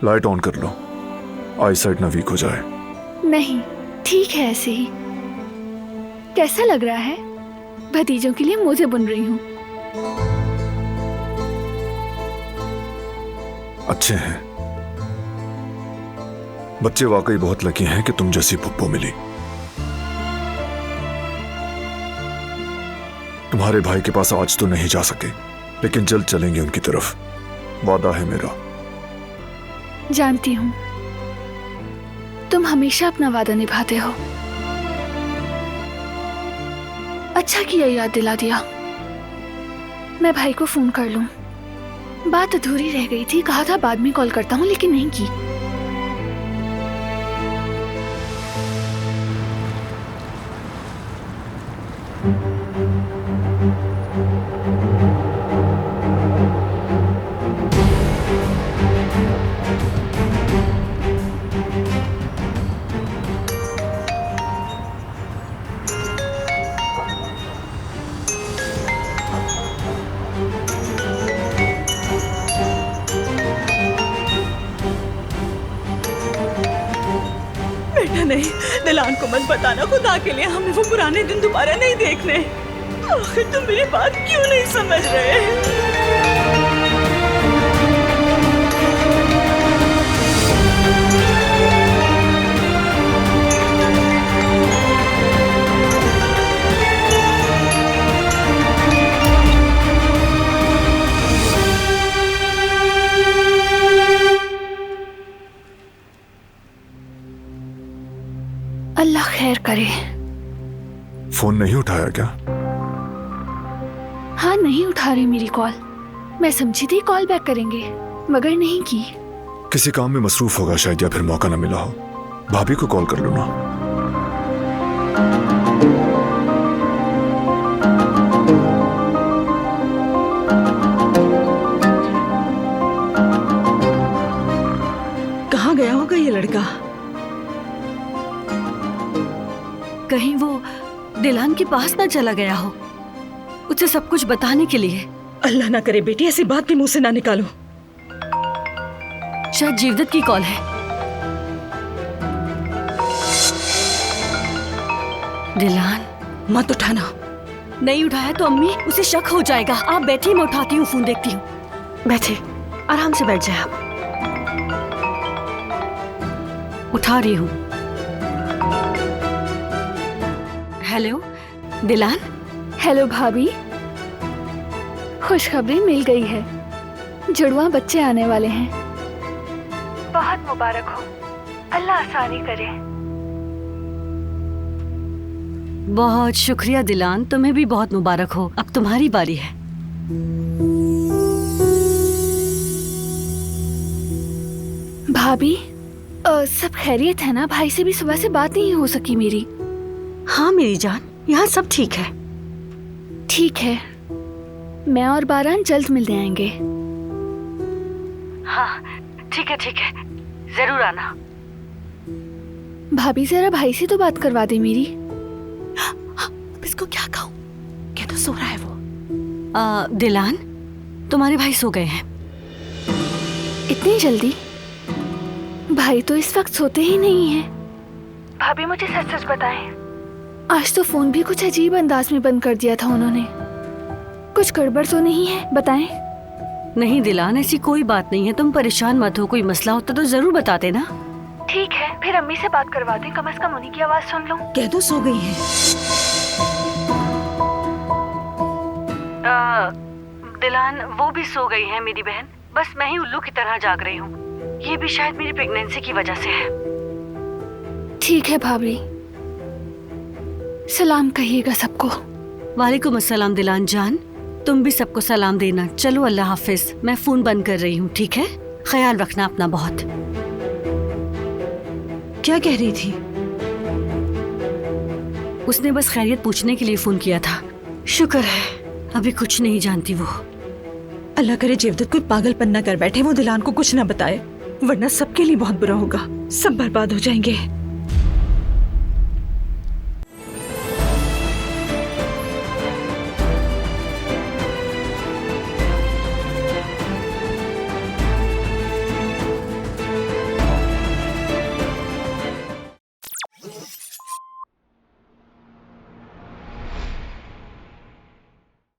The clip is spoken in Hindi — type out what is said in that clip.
लाइट ऑन कर लो, आई साइड ना वीक हो जाए। नहीं, ठीक है ऐसे ही। कैसा लग रहा है? भतीजों के लिए मोजे बुन रही हूँ। अच्छे हैं। बच्चे वाकई बहुत लकी हैं कि तुम जैसी पुप्पो मिली। तुम्हारे भाई के पास आज तो नहीं जा सके, लेकिन जल्द चलेंगे उनकी तरफ, वादा है मेरा। जानती हूँ, तुम हमेशा अपना वादा निभाते हो। अच्छा किया याद दिला दिया। मैं भाई को फोन कर लूं। बात अधूरी रह गई थी, कहा था बाद में कॉल करता हूँ, लेकिन नहीं की। नहीं, दिलान को मत बताना, खुदा के लिए हमें वो पुराने दिन दोबारा नहीं देखने। आखिर तुम मेरी बात क्यों नहीं समझ रहे? अल्लाह खैर करे। फोन नहीं उठाया क्या? हाँ, नहीं उठा रही मेरी कॉल। मैं समझी थी कॉल बैक करेंगे, मगर नहीं की। किसी काम में मसरूफ होगा शायद, या फिर मौका ना मिला हो। भाभी को कॉल कर लो ना। कहाँ गया होगा ये लड़का? कहीं वो दिलान के पास ना चला गया हो, उसे सब कुछ बताने के लिए। अल्लाह ना करे बेटी, ऐसी बात भी मुंह से ना निकालो। शायद जीवदत्त की कॉल है। दिलान मत उठाना। नहीं उठाया तो अम्मी उसे शक हो जाएगा। आप बैठिए, मैं उठाती हूँ, फोन देखती हूँ। बैठे, आराम से बैठ जाए आप। उठा रही हूँ। हेलो दिलान। हेलो भाभी, खुशखबरी मिल गई है। जुड़वा बच्चे आने वाले हैं। बहुत मुबारक हो, अल्लाह आसानी करे। बहुत शुक्रिया दिलान, तुम्हें भी बहुत मुबारक हो। अब तुम्हारी बारी है। भाभी, सब खैरियत है ना? भाई से भी सुबह से बात नहीं हो सकी मेरी। हाँ मेरी जान, यहाँ सब ठीक है। ठीक है, मैं और बारान जल्द मिलने आएंगे। हाँ ठीक है, ठीक है, जरूर आना। भाभी जरा भाई से तो बात करवा दे मेरी। इसको क्या कहूँ? क्या तो सो रहा है वो। दिलान, तुम्हारे भाई सो गए हैं। इतनी जल्दी? भाई तो इस वक्त सोते ही नहीं हैं। भाभी मुझे सच सच बताएं, आज तो फोन भी कुछ अजीब अंदाज में बंद कर दिया था उन्होंने। कुछ गड़बड़ तो नहीं है? बताएं। नहीं दिलान, ऐसी कोई बात नहीं है, तुम परेशान मत हो। कोई मसला होता तो जरूर बताते ना। ठीक है, फिर अम्मी से बात करवा दें, कम से कम उन्हीं की आवाज सुन लूं। कह दो सो गई है। दिलान, वो भी सो गई है मेरी बहन, बस मैं ही उल्लू की तरह जाग रही हूँ। ये भी शायद मेरी प्रेगनेंसी की वजह से है। ठीक है भाभी, सलाम कहिएगा सबको। वालेकुम अस्सलाम दिलान जान, तुम भी सबको सलाम देना। चलो अल्लाह हाफिज, मैं फोन बंद कर रही हूँ, ठीक है? ख्याल रखना अपना बहुत। क्या कह रही थी? उसने बस खैरियत पूछने के लिए फोन किया था। शुक्र है अभी कुछ नहीं जानती वो। अल्लाह करे जीवदत्त कोई पागलपन न कर बैठे, वो दिलान को कुछ न बताए, वरना सबके लिए बहुत बुरा होगा। सब बर्बाद हो जाएंगे।